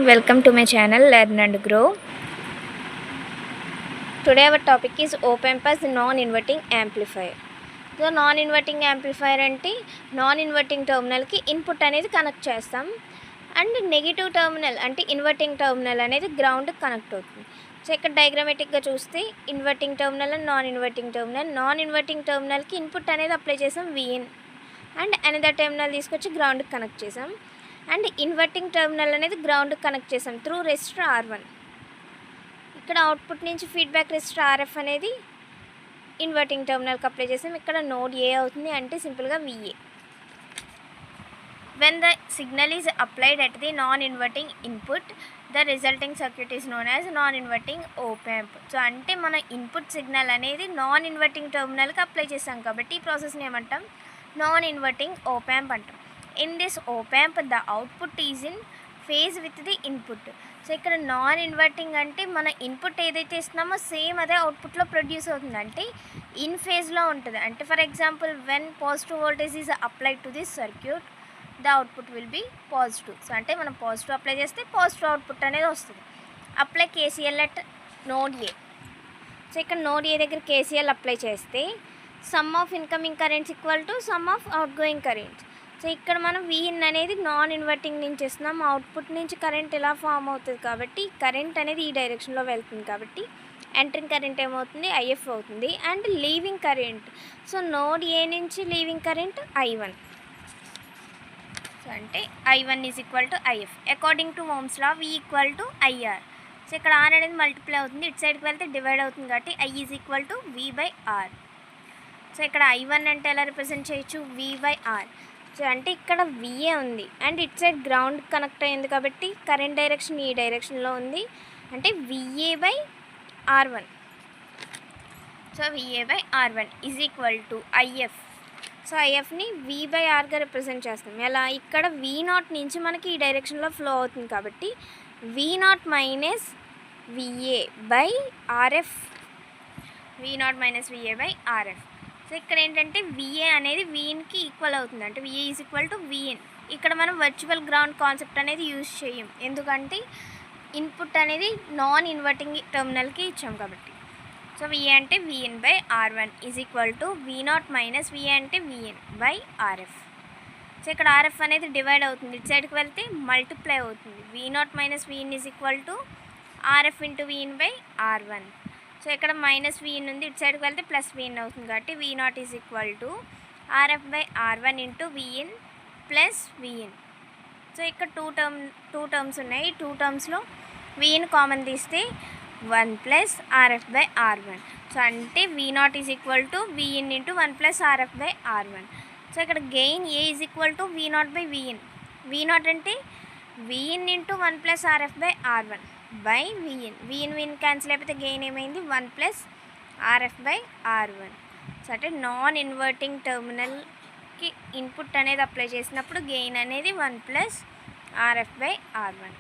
Welcome to my channel Learn and Grow. Today our topic is op-amp as non-inverting amplifier. So non-inverting amplifier అంటే non-inverting టర్మినల్కి input అనేది connect చేస్తాం and negative terminal అంటే inverting terminal అనేది ground connect అవుతుంది. So ఇక్కడ డయాగ్రామేటిక్గా చూస్తే inverting terminal and non inverting టర్మినల్కి ఇన్పుట్ అనేది అప్లై చేసాం Vin అండ్ అనదర్ టర్మినల్ తీసుకొచ్చి గ్రౌండ్కి కనెక్ట్ చేసాం అండ్ ఇన్వర్టింగ్ టర్మినల్ అనేది గ్రౌండ్ కనెక్ట్ చేసాం త్రూ రెసిస్టర్ R1. ఇక్కడ అవుట్పుట్ నుంచి ఫీడ్బ్యాక్ రెసిస్టర్ RF అనేది ఇన్వర్టింగ్ టర్మినల్కి అప్లై చేసాం. ఇక్కడ నోడ్ ఏ అవుతుంది అంటే సింపుల్గా VA. When the signal is applied at the non-inverting input, the resulting circuit is known as non-inverting op-amp. So అంటే మన ఇన్పుట్ సిగ్నల్ అనేది నాన్ ఇన్వర్టింగ్ టర్మినల్కి అప్లై చేసాం కాబట్టి ఈ ప్రాసెస్ని ఏమంటాం నాన్ ఇన్వర్టింగ్ op-amp అంటాం. In this op-amp the output is in phase with the input. So ఇక్కడ నాన్ ఇన్వర్టింగ్ అంటే మన ఇన్పుట్ ఏదైతే ఇస్తున్నామో సేమ్ అదే అవుట్పుట్లో ప్రొడ్యూస్ అవుతుంది, అంటే ఇన్ ఫేజ్లో ఉంటుంది. అంటే for example when positive voltage is applied to this circuit the output will be positive. So అంటే మనం పాజిటివ్ అప్లై చేస్తే పాజిటివ్ అవుట్పుట్ అనేది వస్తుంది. Apply KCL at node A. So ఇక్కడ నోడ్ ఏ దగ్గర KCL అప్లై చేస్తే sum of incoming currents equal to sum of outgoing currents. So ఇక్కడ మనం Vin అనేది నాన్ ఇన్వర్టింగ్ నుంచి ఇస్తున్నాం, అవుట్పుట్ నుంచి కరెంట్ ఇలా ఫామ్ అవుతుంది కాబట్టి కరెంట్ అనేది ఈ డైరెక్షన్లో వెళ్తుంది కాబట్టి ఎంటరింగ్ కరెంట్ ఏమవుతుంది IF అవుతుంది and leaving current. So node A నుంచి లీవింగ్ కరెంట్ I1. సో అంటే I1 is equal to IF. According to Ohm's law V equal to IR. So ఇక్కడ R అనేది మల్టిప్లై అవుతుంది, ఇటు సైడ్కి వెళ్తే డివైడ్ అవుతుంది కాబట్టి I is equal to V/R. So ఇక్కడ I1 అంటే ఎలా రిప్రజెంట్ చేయొచ్చు V/R. సో అంటే ఇక్కడ VA ఉంది అండ్ ఇట్ సైడ్ గ్రౌండ్ కనెక్ట్ అయ్యింది కాబట్టి కరెంట్ డైరెక్షన్ ఈ డైరెక్షన్లో ఉంది అంటే VA/R1. So VA/R1 is equal to IF. So IFని V/Rగా రిప్రజెంట్ చేస్తాం. ఎలా ఇక్కడ V0 నుంచి మనకి ఈ డైరెక్షన్లో ఫ్లో అవుతుంది కాబట్టి V0 మైనస్ VA/RF. సో ఇక్కడ ఏంటంటే VA అనేది Vinకి ఈక్వల్ అవుతుంది, అంటే VA is equal to Vin. ఇక్కడ మనం వర్చువల్ గ్రౌండ్ కాన్సెప్ట్ అనేది యూజ్ చేయం, ఎందుకంటే ఇన్పుట్ అనేది నాన్ ఇన్వర్టింగ్ టర్మినల్కి ఇచ్చాం కాబట్టి. సో VA అంటే Vin/R1 is equal to V0 minus VA అంటే Vin/RF. సో ఇక్కడ RF అనేది డివైడ్ అవుతుంది, ఇటు సైడ్కి వెళ్తే మల్టిప్లై అవుతుంది. V0 minus Vin is equal to RF into Vin/R1. So ఇక్కడ మైనస్ Vin ఉంది, ఇటు సైడ్కి వెళ్తే ప్లస్ Vin అవుతుంది కాబట్టి V0 is equal to RF/R1 into Vin plus Vin. So ఇక్కడ టూ టర్మ్స్ ఉన్నాయి, టూ టర్మ్స్లో Vin కామన్ తీస్తే 1 ప్లస్ RF/R1. సో అంటే V0 is equal to Vin into 1 plus RF/R1. So ఇక్కడ gain A is equal to V0/Vin. V0 అంటే Vin into 1 plus RF/R1 by Vin cancel అయిపోతే gain ఏమైంది 1 plus RF/R1. So అంటే non inverting టర్మినల్కి input అనేది apply చేసినప్పుడు gain అనేది 1 plus RF/R1.